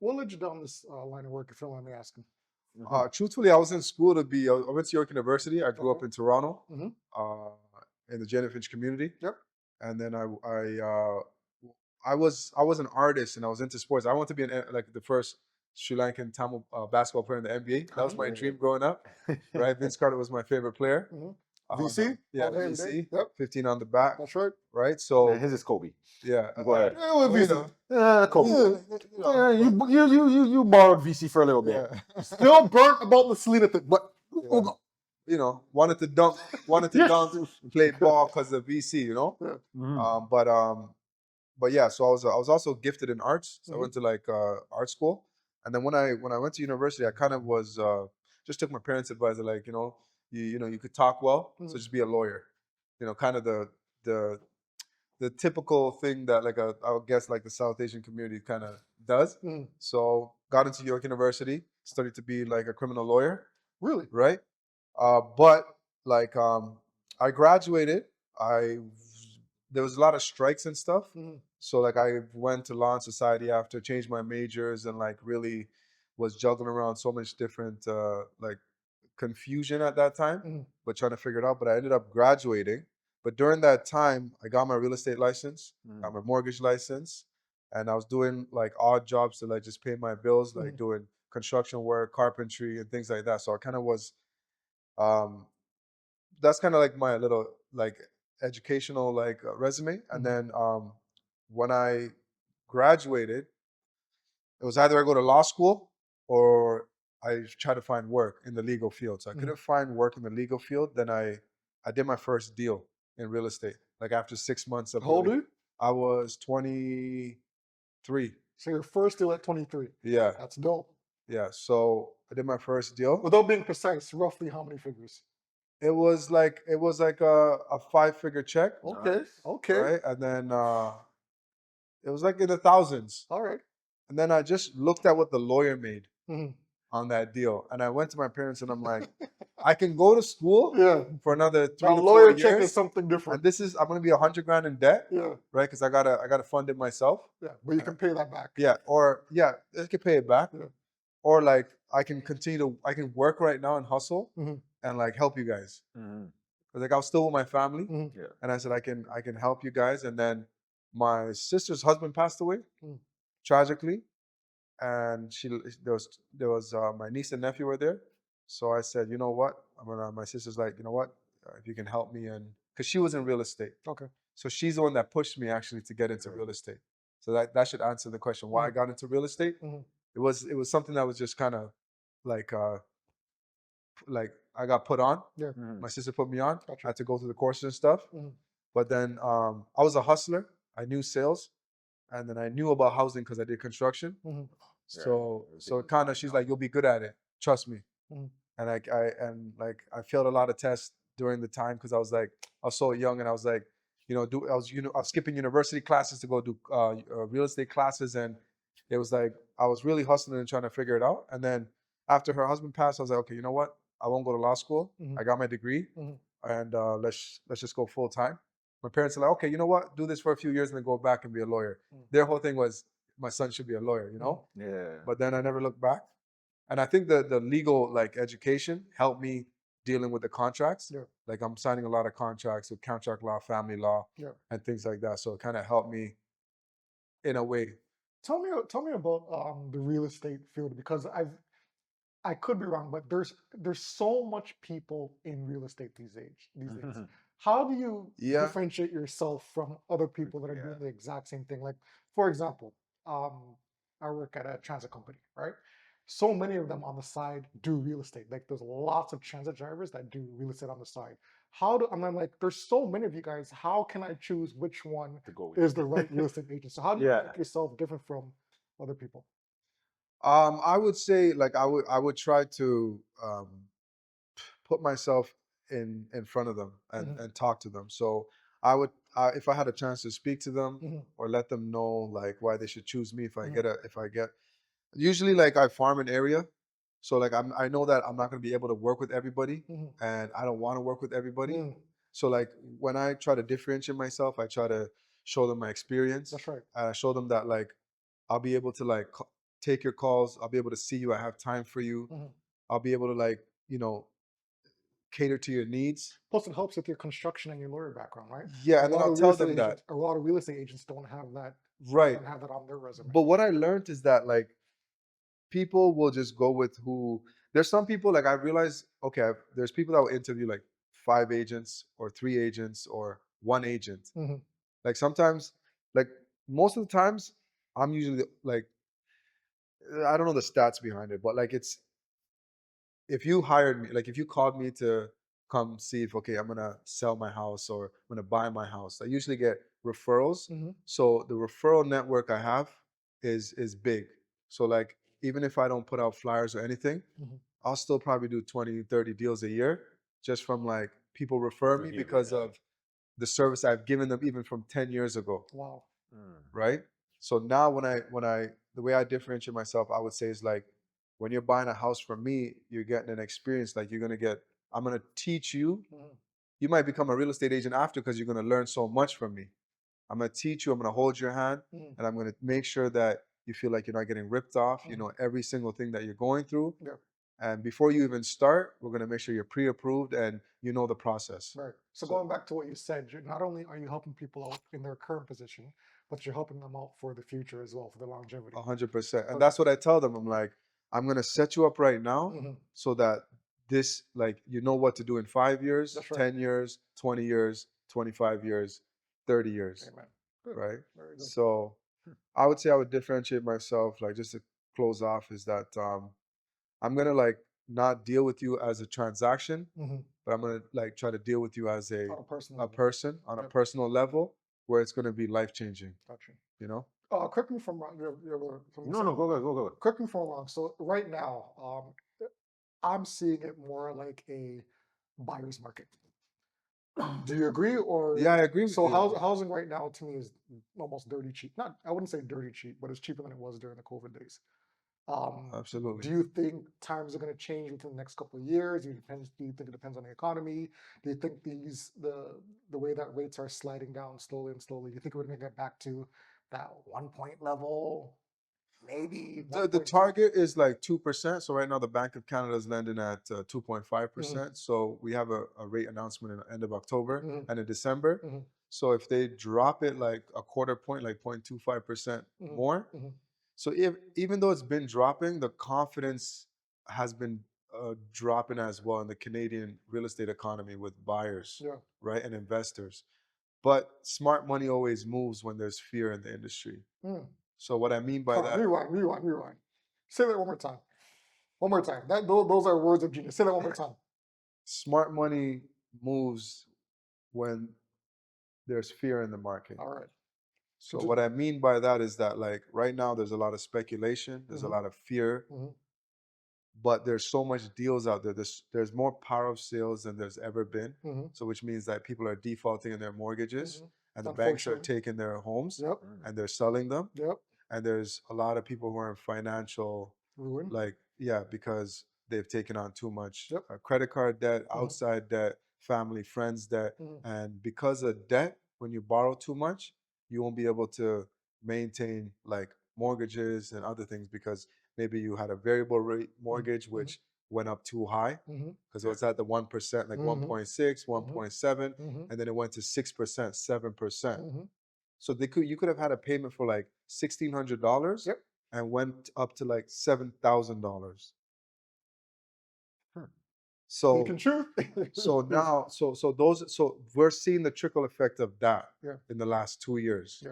What led you down this line of work, if you don't mind me asking? Truthfully, I was in school to be. I went to York University. I grew up in Toronto, Mm-hmm. uh, in the Jennifer community, Yep. and then I was an artist and I was into sports. I wanted to be like the first Sri Lankan Tamil basketball player in the NBA. That was my dream growing up. Right, Vince Carter was my favorite player. Mm-hmm. Uh, VC? yeah, All day, every VC. day? Yep. 15 on the back. That's right. Right, so His is Kobe. yeah. Go ahead. Yeah, with Well, you VC. know, Kobe. Yeah, You borrowed VC for a little bit. yeah. Still burnt about the Selena thing, but Yeah. Wanted to dunk, play ball because of VC, Mhm. But yeah, so I was also gifted in arts. So I Mhm. went to like art school, and then when I went to university, I kind of was just took my parents' advice, like you could talk well, so just be a lawyer, kind of the the typical thing that like I would guess like the South Asian community kind of does. Mhm. So got into York University, studied to be like a criminal lawyer, Really? right? But like I graduated. I There was a lot of strikes and stuff. Mhm. So like I went to law and society after, changed my majors, and like really was juggling around so much different like confusion at that time, Mhm. but trying to figure it out. But I ended up graduating. But during that time, I got my real estate license, got my mortgage license, and I was doing like odd jobs to like just pay my bills, like doing construction work, carpentry, and things like that. So I kind of was um, that's kind of like my little like educational like resume. And then when I graduated, it was either I go to law school or I try to find work in the legal field. So I couldn't find work in the legal field. Then I did my first deal in real estate. Like after 6 months of How old are you? I was 23. So your first deal at 23. Yeah, That's dope. yeah. So I did my first deal. Without being precise, roughly how many figures? It was like a 5-figure check, Okay. Nice. Okay. right? And then it was like in the thousands. All right. And then I just looked at what the lawyer made Mhm. on that deal. And I went to my parents and I'm like, I can go to school Yeah. for another 3 Now, to 4 lawyer check is years. something And different. I'm gonna be 100 grand in debt, Yeah. right? Because I gotta fund it myself. Yeah. But you can pay that back. Yeah, I can pay it back. Yeah. Or like I can work right now and hustle Mhm. and like help you guys. Mhm. Cause like I was still with my family, Mhm. Yeah. and I said I can help you guys. And then my sister's husband passed away Mm. tragically, and there was my niece and nephew were there. So I said, you know what? My sister's like, you know what? If you can help me, and because she was in real estate, Okay. so she's the one that pushed me actually to get into real estate. So that should answer the question why I got into real estate. Mhm. It was something that was just kind of like I got put on. Yeah. Mhm. My sister put me on. Gotcha. I had to go through the courses and stuff. Mhm. But then I was a hustler. I knew sales, and then I knew about housing because I did construction. Mhm. So it kind of she's like, you'll be good at it. Trust me. Mhm. And I failed a lot of tests during the time because I was so young, and I was like, I was skipping university classes to go do real estate classes, and it was like I was really hustling and trying to figure it out. And then after her husband passed, I was like, okay, you know what? I won't go to law school. Mhm. I got my degree, Mhm. and let's just go full time. My parents are like, okay, you know what? Do this for a few years and then go back and be a lawyer. Their whole thing was my son should be a lawyer, Yeah. But then I never looked back. And I think the legal like education helped me dealing with the contracts. Yeah. Like I'm signing a lot of contracts with contract law, family law, Yeah. and things like that. So it kind of helped me in a way. Tell me about the real estate field, because I could be wrong, but there's so much people in real estate these days. How do you Yeah. differentiate yourself from other people that are doing the exact same thing? Like, for example, I work at a transit company, right? So many of them on the side do real estate. Like, there's lots of transit drivers that do real estate on the side. And I'm like, there's so many of you guys. How can I choose which one To go with. is the right real estate agent? So how do you Yeah. make yourself different from other people? I would say like I would try to put myself in front of them and talk to them. So I would if I had a chance to speak to them Mhm. or let them know like why they should choose me Mhm. if I get usually like I farm an area. So like I know that I'm not going to be able to work with everybody, Mhm. and I don't want to work with everybody. Mm. So like when I try to differentiate myself, I try to show them my experience. That's right. Show them that like I'll be able to like take your calls. I'll be able to see you. I have time for you. I'll be able to like, cater to your needs. Plus, it helps with your construction and your lawyer background, right? Yeah, A and then lot I'll of real tell estate them that. agents, a lot of real estate agents don't have that. Right. Don't have that on their resume. But what I learned is that like people will just go with who. There's some people like I realize. Okay, there's people that will interview like 5 agents or 3 agents or 1 agent. Like sometimes, like most of the times, I'm usually like I don't know the stats behind it, but like it's if you hired me, like if you called me to come see if okay, I'm gonna sell my house or I'm gonna buy my house, I usually get referrals. So the referral network I have is big. So like even if I don't put out flyers or anything, I'll still probably do 20, 30 deals a year just from like people refer me because of the service I've given them even from 10 years ago. Wow. Right? So now the way I differentiate myself, I would say is like when you're buying a house from me, you're getting an experience. Like I'm gonna teach you. You might become a real estate agent after because you're gonna learn so much from me. I'm gonna teach you, I'm gonna hold your hand, and I'm gonna make sure that you feel like you're not getting ripped off. You know every single thing that you're going through. Yeah. And before you even start, we're gonna make sure you're pre-approved and you know the process. Right. So going back to what you said, not only are you helping people out in their current position, but you're helping them out for the future as well, for the longevity. 100%. And that's what I tell them. I'm like, I'm gonna set you up right now so that this, like, you know what to do in 5 years, That's right. 10 years, 20 years, 25 years, 30 years. Amen. Good. Right? Very good. So I would say I would differentiate myself, like just to close off, is that I'm gonna like not deal with you as a transaction, but I'm gonna like try to deal with you as On a personal a level. person on a personal level where it's gonna be life changing. Gotcha. You know? Correct me if I'm wrong. No, go ahead. Correct me if I'm wrong. So right now, I'm seeing it more like a buyer's market. Do you agree? Or Yeah, I agree with so you. housing right now to me is almost dirty cheap. Not I wouldn't say dirty cheap, but it's cheaper than it was during the COVID days. Absolutely. Do you think times are going to change within the next couple of years? Do you think it depends on the economy? Do you think the way that rates are sliding down slowly and slowly? Do you think we're going to get back to that 1 point level? Maybe The target is like 2%. So right now the Bank of Canada is lending at 2.5%. So we have a rate announcement in the end of October and in December. So if they drop it like a quarter point, like 0.25% more. So even though it's been dropping, the confidence has been dropping as well in the Canadian real estate economy with buyers, right, and investors. But smart money always moves when there's fear in the industry. So what I mean by that, rewind. Say that one more time. One more time. Those are words of genius. Say that one more time. Smart money moves when there's fear in the market. All right. So what I mean by that is that like right now there's a lot of speculation, there's a lot of fear, but there's so much deals out there. There's more power of sales than there's ever been. So which means that people are defaulting in their mortgages and the banks are taking their homes and they're selling them. And there's a lot of people who are in financial ruin. Like, yeah, because they've taken on too much credit card debt, outside debt, family, friends debt. And because of debt, when you borrow too much, you won't be able to maintain like mortgages and other things because maybe you had a variable rate mortgage, which went up too high because it was at the 1%, like 1.6, 1.7, and then it went to 6%, 7%. So you could have had a payment for like $1,600 and went up to like $7,000. So so we're seeing the trickle effect of that in the last 2 years.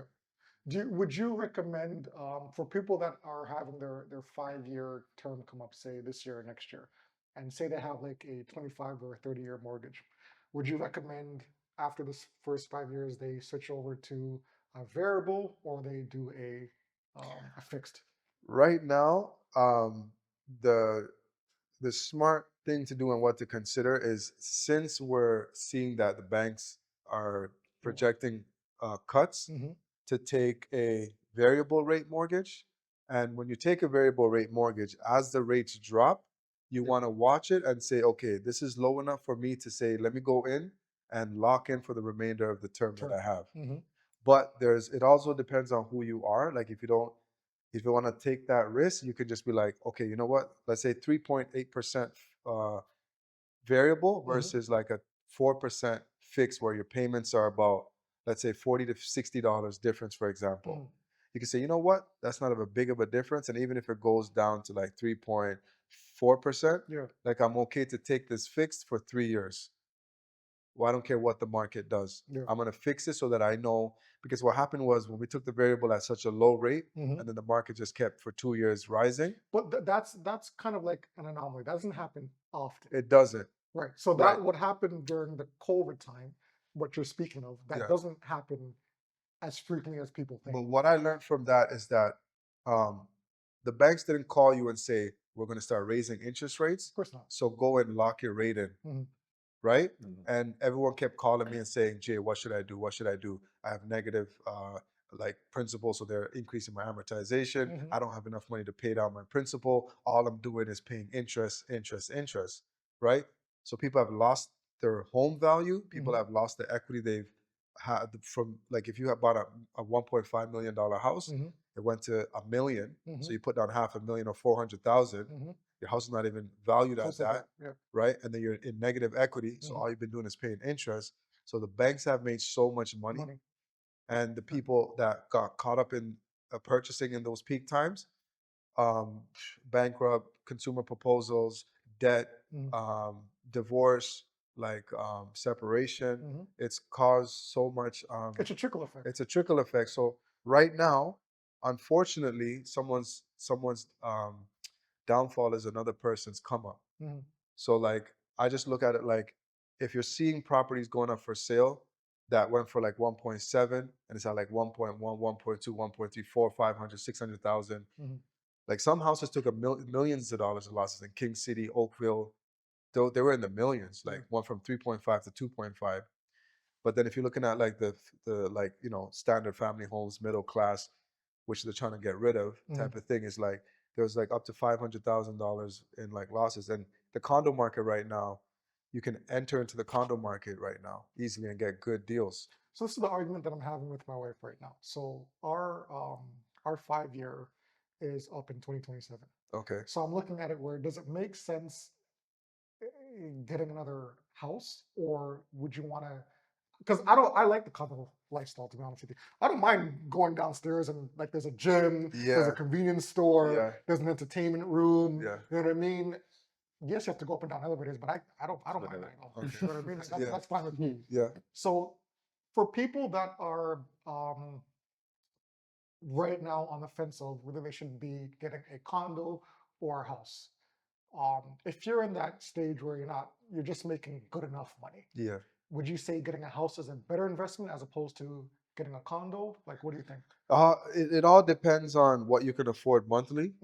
Would you recommend for people that are having their 5-year term come up, say this year or next year, and say they have like a 25 or a 30-year mortgage, would you recommend after this first 5 years they switch over to a variable or they do a fixed? Right now, the smart thing to do and what to consider is since we're seeing that the banks are projecting cuts to take a variable rate mortgage. And when you take a variable rate mortgage, as the rates drop, you want to watch it and say, okay, this is low enough for me to say, let me go in and lock in for the remainder of the term that I have. But it also depends on who you are. Like if you don't, If you want to take that risk, you could just be like, okay, you know what? Let's say 3.8% variable versus like a 4% fixed where your payments are about, let's say $40 to $60 difference, for example. You can say, you know what? That's not a big of a difference. And even if it goes down to like 3.4%, Yeah. like I'm okay to take this fixed for 3 years. Well, I don't care what the market does. Yeah. I'm going to fix it so that I know, because what happened was when we took the variable at such a low rate and then the market just kept for 2 years rising. But that's kind of like an anomaly. That doesn't happen often. It doesn't. Right. So that would happen during the COVID time, what you're speaking of. That doesn't happen as frequently as people think. But what I learned from that is that the banks didn't call you and say, we're going to start raising interest rates. Of course not. So go and lock your rate in. Right? And everyone kept calling me and saying, Jay, what should I do? What should I do? I have negative like principal, so they're increasing my amortization. I don't have enough money to pay down my principal. All I'm doing is paying interest, right? So people have lost their home value. People have lost the equity they've had from, like, if you have bought a $1.5 million house, it went to $1 million. So you put down $500,000 or 400,000. Your house is not even valued at that, right? And then you're in negative equity. So all you've been doing is paying interest. So the banks have made so much money. And the people that got caught up in purchasing in those peak times, bankrupt, consumer proposals, debt, divorce, like separation. It's caused so much. It's a trickle effect. It's a trickle effect. So right now, unfortunately, someone's downfall is another person's come up. So like I just look at it like, if you're seeing properties going up for sale that went for like 1.7 and it's at like 1.1, 1.2, 1.3, 4, 500, 600,000. Like some houses took millions of dollars in losses in King City, Oakville. They were in the millions, like one from 3.5 to 2.5. But then if you're looking at like the like, you know, standard family homes, middle class, which they're trying to get rid of type of thing, is like there's like up to $500,000 in like losses. And the condo market right now, you can enter into the condo market right now easily and get good deals. So this is the argument that I'm having with my wife right now. So our 5 year is up in 2027. Okay. So I'm looking at it where, does it make sense getting another house, or would you want to? Because I like the condo lifestyle, to be honest with you. I don't mind going downstairs and like there's a gym, there's a convenience store, there's an entertainment room. You know what I mean? Yes, you have to go up and down elevators, but I don't mind that at all. You know what I mean? That's fine with me. Yeah. So for people that are right now on the fence of whether they should be getting a condo or a house, if you're in that stage where you're just making good enough money, would you say getting a house is a better investment as opposed to getting a condo? Like, what do you think? It all depends on what you can afford monthly,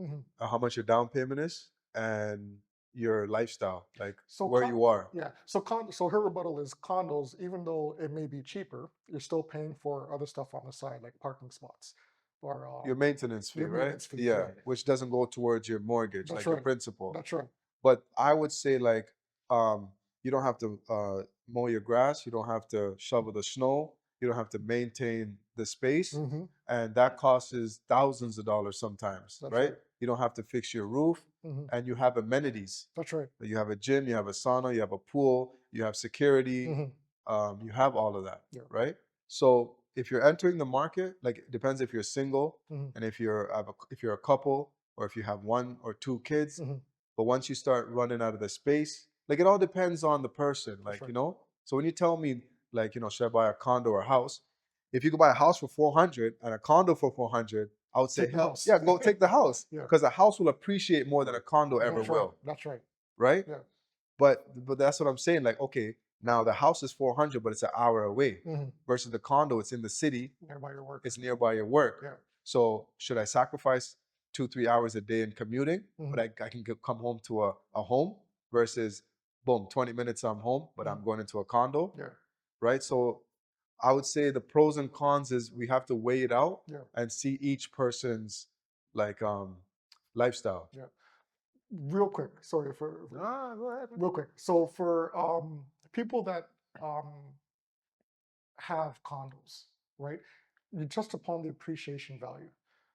how much your down payment is, and your lifestyle, like where you are. Yeah. So her rebuttal is condos, even though it may be cheaper, you're still paying for other stuff on the side, like parking spots or your maintenance fee, right? Yeah, which doesn't go towards your mortgage, That's like right. your principal. That's right. But I would say like you don't have to mow your grass, you don't have to shovel the snow, you don't have to maintain the space, and that costs thousands of dollars sometimes, That's right? right. You don't have to fix your roof, and you have amenities. That's right. You have a gym, you have a sauna, you have a pool, you have security, you have all of that, right? So if you're entering the market, like it depends if you're single and if you're a couple or if you have one or two kids. But once you start running out of the space, like it all depends on the person, like, you know? So when you tell me, like, you know, should I buy a condo or a house? If you could buy a house for 400 and a condo for 400, I would say, Take the house. yeah, go take the house. Yeah. Because a house will appreciate more than a condo ever That's right. will, That's right. right? Yeah. But that's what I'm saying. Like, okay, now the house is 400, but it's an hour away. Versus the condo, it's in the city. Nearby your work. It's nearby your work. Yeah. So should I sacrifice 2-3 hours a day in commuting, but I can come home to a home versus, boom, 20 minutes I'm home, but I'm going into a condo, right? So I would say the pros and cons is we have to weigh it out and see each person's like lifestyle. Yeah. Real quick, sorry for Go ahead. real quick. So for people that have condos, right? You touched upon the appreciation value.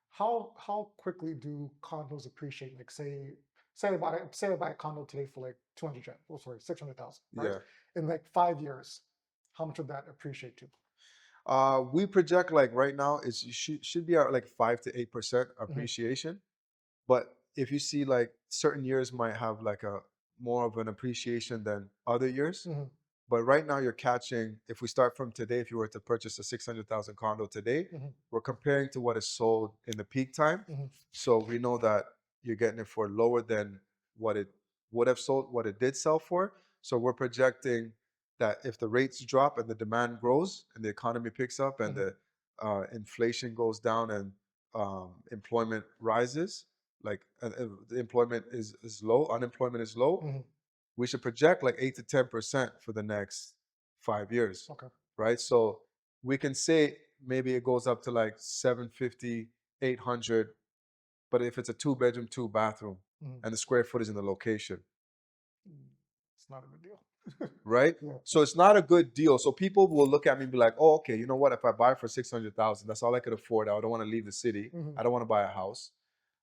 how quickly do condos appreciate? Like say I buy a condo today for like 200 grand. Oh, sorry, 600,000. Right? Yeah. In like 5 years, how much would that appreciate to? We project like right now it should be at like 5 to 8% Mhm. appreciation. But if you see like certain years might have like a more of an appreciation than other years. Mhm. But right now you're catching, if we start from today, if you were to purchase a 600,000 condo today, Mhm. we're comparing to what is sold in the peak time. Mhm. So we know that you're getting it for lower than what it would have sold, what it did sell for. So we're projecting that if the rates drop and the demand grows and the economy picks up and Mhm. the inflation goes down and employment rises, like the employment is low, unemployment is low, Mhm. we should project like 8 to 10% for the next 5 years, Okay. right? So we can say maybe it goes up to like 750, 800, but if it's a 2 bedroom, 2 bathroom, Mhm. and the square footage in the location, It's not a good deal. right? Yeah. So it's not a good deal. So people will look at me and be like, oh, okay, you know what? If I buy for 600,000, that's all I could afford. I don't want to leave the city. Mhm. I don't want to buy a house.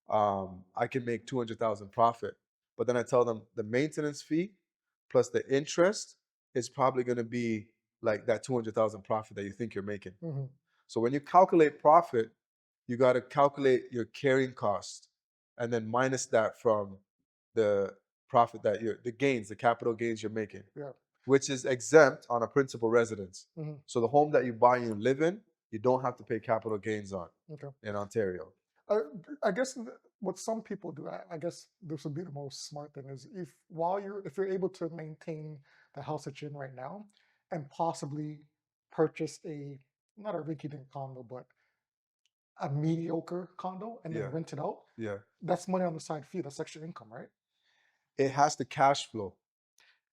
I can make 200,000 profit. But then I tell them the maintenance fee plus the interest is probably going to be like that 200,000 profit that you think you're making. Mhm. So when you calculate profit, you got to calculate your carrying cost and then minus that from the profit that the gains, the capital gains you're making, Yeah. which is exempt on a principal residence. Mhm. So the home that you buy and you live in, you don't have to pay capital gains on Okay. in Ontario. Uh, I guess what some people do, I guess this would be the most smart thing, is if you're able to maintain the house that you're in right now, and possibly purchase not a rinky-dink condo, but a mediocre condo, and then Yeah. rent it out. Yeah. That's money on the side fee. That's extra income, right? It has the cash flow.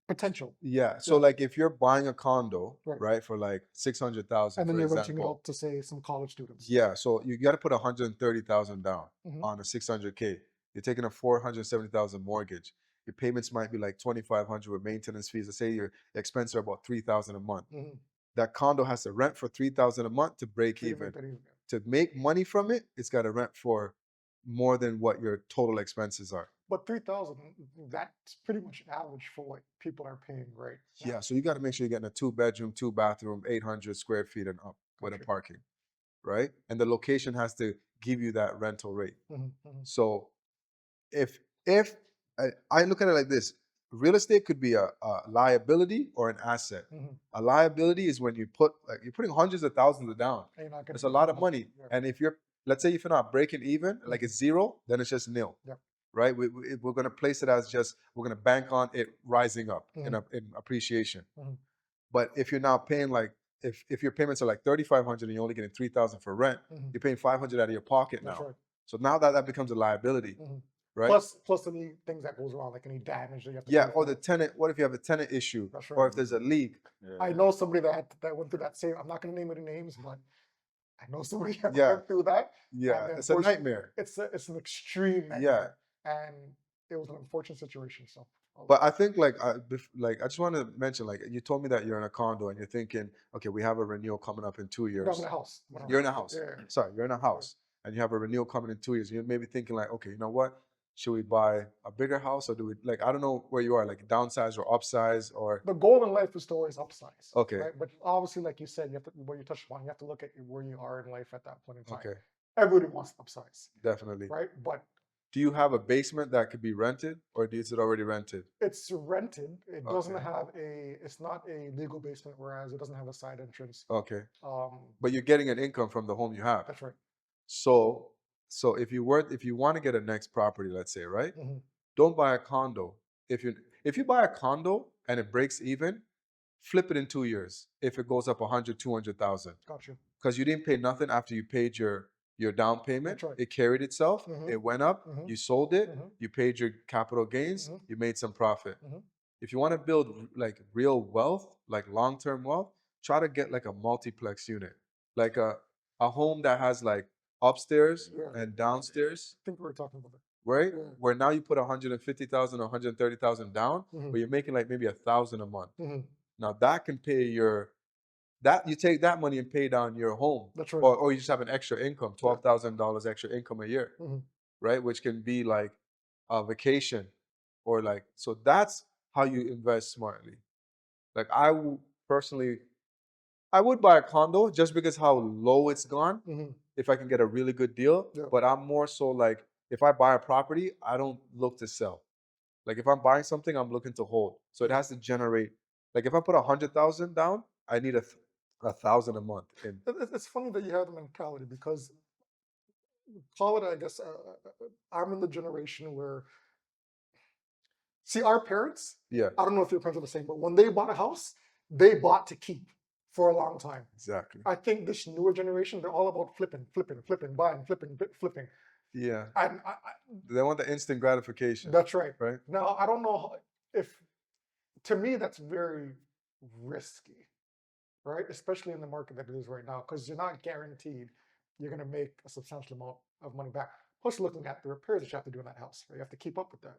Potential. Yeah. So Yeah. like if you're buying a condo, Right. right, for like 600,000, And then for you're renting it example. out to say some college students. Yeah. So you got to put 130,000 down Mhm. on a 600K. You're taking a 470,000 mortgage. Your payments might be like 2,500 with maintenance fees. Let's say your expenses are about 3,000 a month. Mhm. That condo has to rent for 3,000 a month to break So you even. make that even. To make money from it, it's got to rent for more than what your total expenses are. But 3,000, that's pretty much average for what people are paying right now. Yeah, so you got to make sure you're getting a 2 bedroom, 2 bathroom, 800 square feet and up with a Gotcha. parking, right? And the location has to give you that rental rate. Mhm. Mhm. So if I look at it like this, real estate could be a liability or an asset. Mhm. A liability is when you're putting hundreds of thousands of down. And you're not It's getting a lot of nothing. money. Yeah. And let's say if you're not breaking even, like it's zero, then it's just nil. Yep. Right? We're going to place it as just, we're going to bank on it rising up in appreciation. Mhm. But if you're now paying like, if your payments are like 3,500 and you're only getting 3,000 for rent, Mhm. you're paying 500 out of your pocket That's now. right. So now that becomes a liability, Mhm. right? Plus any things that goes wrong, like any damage that you have to Yeah, pay or for. the tenant, what if you have a tenant issue? That's Or right. if there's a leak? I know somebody that went through that same. I'm not going to name any names, but I know somebody that Yeah. went through that. Yeah, And it's a unfortunately, nightmare. it's an extreme nightmare. And it was an unfortunate situation. So. But I think like I just want to mention, like, you told me that you're in a condo and you're thinking, okay, we have a renewal coming up in 2 No, I'm years. in a house. You're in a house. Yeah. Sorry, you're in a house and you have a renewal coming in 2 years. You're maybe thinking like, okay, you know what? Should we buy a bigger house or do we, like, I don't know where you are, like downsize or upsize or. The goal in life is to always upsize. Okay. Right? But obviously, like you said, you have to, what you touched upon, you have to look at where you are in life at that point in time. Okay. Everybody wants to upsize. Definitely. Right? But do you have a basement that could be rented or is it already rented? it's rented. It doesn't Okay. have it's not a legal basement, whereas it doesn't have a side entrance. Okay. Um, But you're getting an income from the home you have. That's right. So if you want to get a next property, let's say, right? Mhm. Don't buy a condo. If you buy a condo and it breaks even, flip it in 2 years. If it goes up 100, 200,000. Got you. Because you didn't pay nothing after you paid your down payment. That's right. It carried itself. Mhm. It went up. Mhm. You sold it. Mhm. You paid your capital gains. Mhm. You made some profit. Mhm. If you want to build like real wealth, like long-term wealth, try to get like a multiplex unit, like a home that has like upstairs and downstairs, I think we were talking about that. right? Yeah. Where now you put 150,000 or 130,000 down, Mhm. but you're making like maybe 1,000 a month. Mhm. Now that can pay your that you take that money and pay down your home, That's right. or you just have an extra income, $12,000 extra income a year, Mhm. right? Which can be like a vacation, or like, so that's how you invest smartly. Like personally, I would buy a condo just because how low it's gone. Mhm. If I can get a really good deal, Yeah. but I'm more so like, if I buy a property, I don't look to sell. Like if I'm buying something, I'm looking to hold. So it has to generate. Like if I put 100,000 down, I need a thousand a month. And It's funny that you have the mentality because call it, I guess, I'm in the generation where, see, our parents, yeah, I don't know if your parents are the same, but when they bought a house, they bought to keep for a long time. exactly. I think this newer generation, they're all about flipping, buying, flipping. Yeah, And they want the instant gratification. that's right. Right. Now, I don't know if, to me, that's very risky, right? Especially in the market that it is right now, because you're not guaranteed you're going to make a substantial amount of money back. Plus, looking at the repairs that you have to do in that house, right? You have to keep up with that.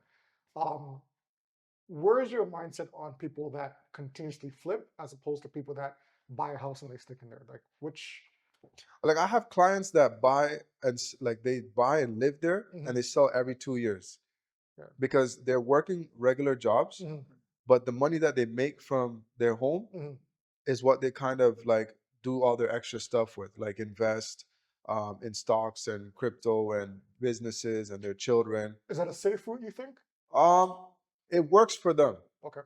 Where is your mindset on people that continuously flip as opposed to people that buy a house and they stick in there? Like, which? Like I have clients that buy and like they buy and live there, and they sell every 2 years, Yeah. because they're working regular jobs, but the money that they make from their home is what they kind of like do all their extra stuff with, like invest in stocks and crypto and businesses and their children. Is that a safe route, you think? Um, it works for them, Okay.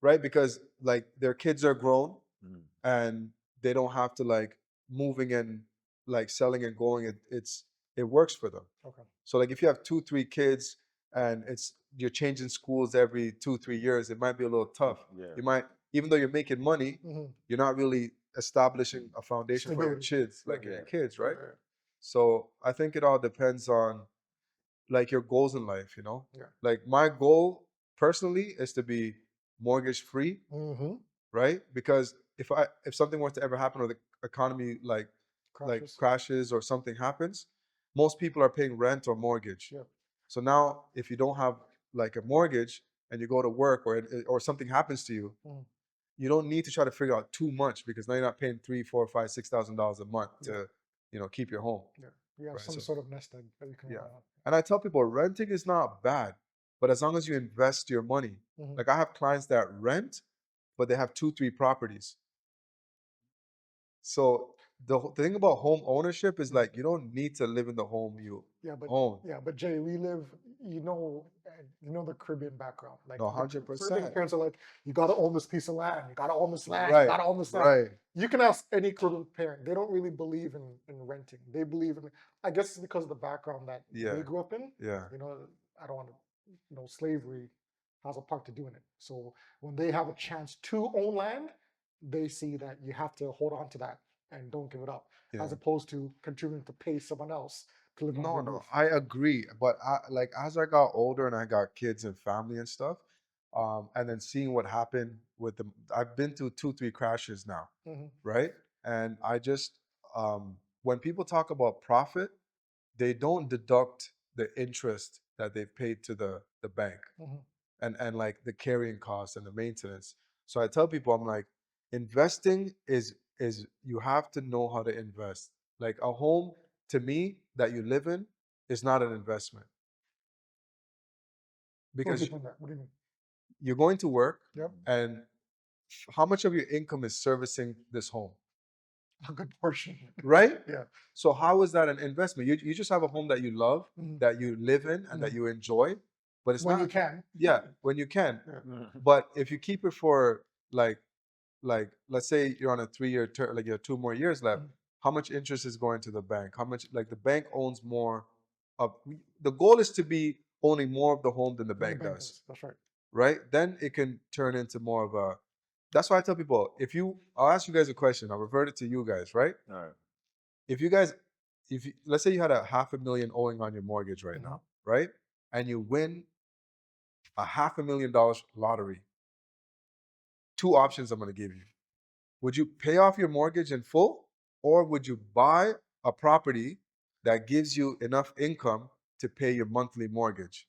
right? Because like their kids are grown, Mm. and they don't have to like moving and like selling and going. It works for them. Okay. So like if you have 2, 3 kids and you're changing schools every 2, 3 years, it might be a little tough. Yeah. You might, even though you're making money, you're not really establishing a foundation for your Stability. kids, like Yeah. your kids, right? Yeah. So I think it all depends on like your goals in life, you know? Yeah. Like my goal personally is to be mortgage free, right? Because if something were to ever happen, or the economy like Crashes. crashes or something happens, most people are paying rent or mortgage. Yeah. So now if you don't have like a mortgage and you go to work, or something happens to you, you don't need to try to figure out too much, because now you're not paying $3, $4, $5, $6,000 a month to keep your home. Yeah. You have Right, some so- sort of nest egg that you can Yeah. rely on. And I tell people renting is not bad, but as long as you invest your money. Like I have clients that rent, but they have 2, 3 properties. So the thing about home ownership is like you don't need to live in the home you own. But Jay, we live, the Caribbean background. Like No, the Caribbean 100%. parents are like, you gotta own this piece of land, you gotta own this land, you Right, gotta own this land. right. You can ask any Caribbean parent; they don't really believe in renting. They believe in, I guess, it's because of the background that Yeah, they grew up in. yeah. I don't want to, slavery has a part to do in it. So when they have a chance to own land, they see that you have to hold on to that and don't give it up, Yeah. as opposed to continuing to pay someone else to live under your No, roof. I agree. But like as I got older and I got kids and family and stuff, and then seeing what happened with them, I've been through 2, 3 crashes now, right? And I just, when people talk about profit, they don't deduct the interest that they've paid to the bank, and like the carrying costs and the maintenance. So I tell people, I'm like, investing is you have to know how to invest. Like a home, to me, that you live in is not an investment, What do you because mean that? What do you mean? you're going to work, Yep. and how much of your income is servicing this home, A good portion. right? Yeah. So how is that an investment? You just have a home that you love, that you live in, and that you enjoy, but it's When not. you can. Yeah, when you can. Yeah. But if you keep it for like let's say you're on a 3-year term, like you have 2 more years left, how much interest is going to the bank? How much, like the bank owns more of, the goal is to be owning more of the home than the When the bank does, That's right. right? Then it can turn into more of a, that's why I tell people, I'll ask you guys a question, I'll revert it to you guys, right? All right. If you guys, let's say you had $500,000 owing on your mortgage right now, right? And you win $500,000 lottery. 2 options I'm going to give you. Would you pay off your mortgage in full, or would you buy a property that gives you enough income to pay your monthly mortgage?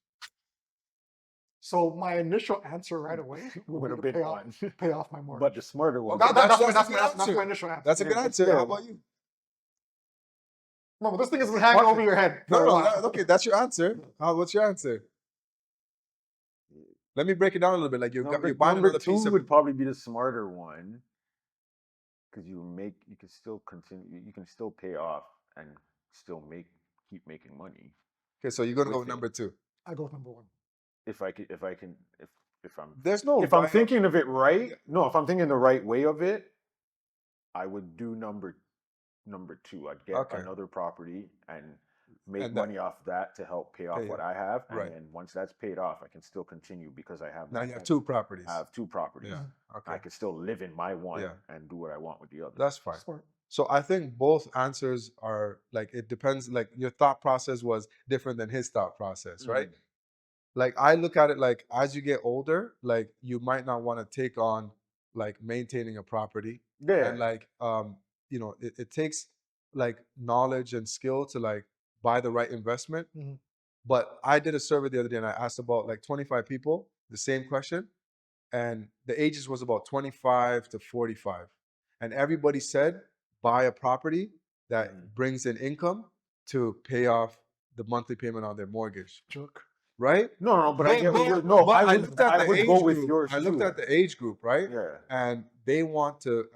So my initial answer right away would With be a to big pay off, one. pay off my mortgage. But the smarter one. That- that's that's, a good that's answer. my initial answer. That's a good Yeah. answer. Yeah. How about you? Remember, this thing has been hanging over your head for No, a no, while. okay, that's your answer. What's your answer? Let me break it down a little bit. Like you're buying Number another piece two of. would probably be the smarter one, because you can still continue, you can still pay off and still keep making money Okay, so you're gonna go with with it. number two. I go with number one. If There's no. if I'm right- thinking of it right, no, if I'm thinking the right way of it, I would do number two. I'd get Okay. another property and make And that- money off that to help pay off Pay what it. I have, and Right. then once that's paid off, I can still continue because I have Now you have two properties. I have two properties. Yeah. Okay. I can still live in my one Yeah. and do what I want with the other. That's fine. Smart. So I think both answers are like, it depends. Like your thought process was different than his thought process, right? Like I look at it like as you get older, like you might not want to take on like maintaining a property. Yeah. And like you know, it takes like knowledge and skill to like buy the right investment. Mhm. But I did a survey the other day and I asked about like 25 people the same question, and the ages was about 25 to 45, and everybody said buy a property that brings in income to pay off the monthly payment on their mortgage. Jerk. Right? No, but I get what you're, no, But I looked at I the would age go with group. yours I looked too. at the age group, right? Yeah. And they want to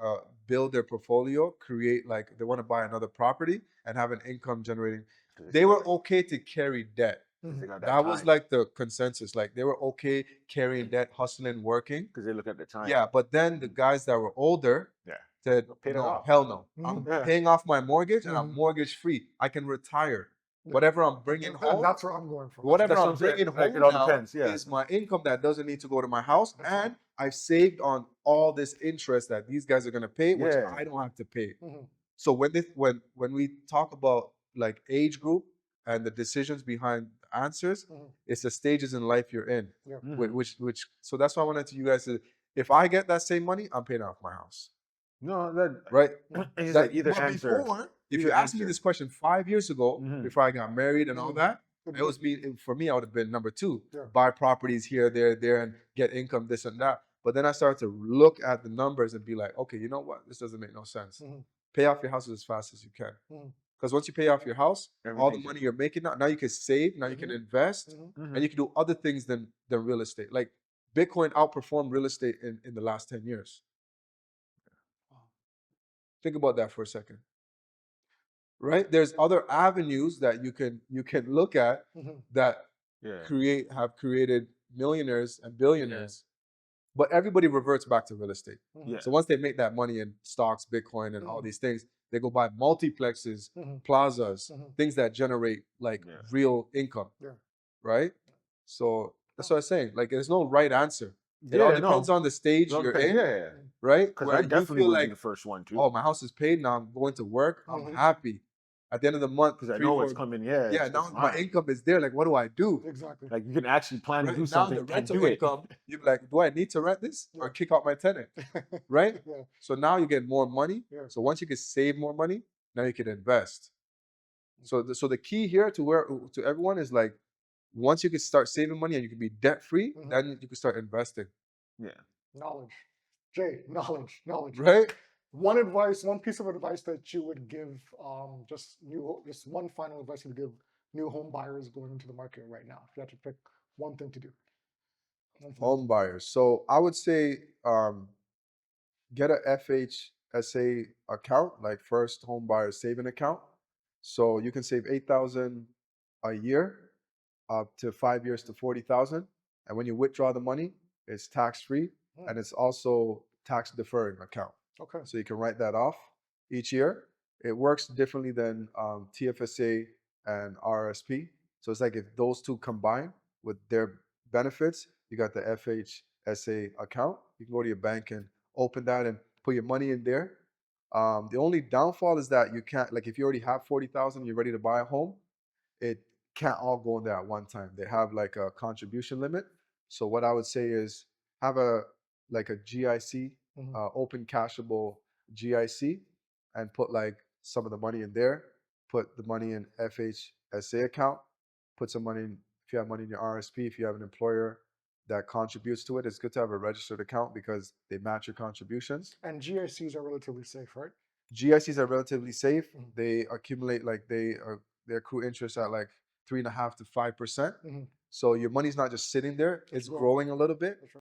build their portfolio, create like they want to buy another property and have an income generating. They were okay to carry debt. They got That was time. like the consensus. Like they were okay carrying debt, hustling, working. Because they look at the time. Yeah, but then the guys that were older Yeah. said, Paid it no, off. hell no. Mhm. I'm Yeah. paying off my mortgage and I'm mortgage free. I can retire. Yeah. Whatever I'm bringing And home, that's where I'm going from. whatever That's what I'm I'm saying. bringing Like, home it all now depends, yeah. is my income that doesn't need to go to my house, That's and I've saved on all this interest that these guys are gonna pay, which Yeah. I don't have to pay. Mhm. So when we talk about like age group and the decisions behind the answers, it's the stages in life you're in. Yeah. Which so that's why I wanted to you guys to, if I get that same money, I'm paying off my house. No, that Right? it's That- like either but answer. before, if Either you asked me answer. this question 5 years ago, before I got married and all that, Mhm. it was for me, I would have been number two. Yeah. Buy properties here, there, and get income, this and that. But then I started to look at the numbers and be like, okay, you know what? This doesn't make no sense. Mhm. Pay off your house as fast as you can. Mhm. Because once you pay off your house, all the Everything's- money you're making now you can save, now you can invest, and you can do other things than real estate. Like Bitcoin outperformed real estate in the last 10 years. Think about that for a second. Right? There's other avenues that you can look at that have created millionaires and billionaires. But everybody reverts back to real estate. Yeah. So once they make that money in stocks, Bitcoin, and all these things, they go buy multiplexes, plazas, things that generate like real income. Yeah. Right? So that's what I'm saying. Like there's no right answer. It all depends on the stage you're in. Yeah. Right? Because Where I you definitely feel would like, be the first one too. oh, my house is paid now. I'm going to work. I'm happy. At the end of the month, Because I know what's coming. Yeah. Yeah, it's now my mine. income is there. Like, what do I do? Exactly. Like you can actually plan to Right? do Now something the and rental do it. income, you're like, do I need to rent this or kick out my tenant? Right? Yeah. So now you get more money. Yeah. So once you can save more money, now you can invest. So the key here to everyone is like, once you can start saving money and you can be debt free, then you can start investing. Yeah. Knowledge. Jay, knowledge. Right? One piece of advice that you would give, just one final advice you would give new home buyers going into the market right now, if you had to pick one thing to do. Home buyers. So I would say get a FHSA account, like first home buyer saving account. So you can save $8,000 a year up to 5 years to 40,000. And when you withdraw the money, it's tax free and it's also tax deferring account. Okay. So you can write that off each year. It works differently than TFSA and RRSP. So it's like if those two combine with their benefits, you got the FHSA account. You can go to your bank and open that and put your money in there. The only downfall is that you can't, like if you already have 40,000, you're ready to buy a home, it can't all go in there at one time. They have like a contribution limit. So what I would say is have a GIC, open cashable GIC, and put like some of the money in there. Put the money in FHSA account. Put some money in, if you have money in your RSP, if you have an employer that contributes to it. It's good to have a registered account because they match your contributions. And GICs are relatively safe, right? GICs are relatively safe. Mhm. They accumulate like they accrue interest at like 3.5 to 5%. Mhm. So your money's not just sitting there; it's growing a little bit.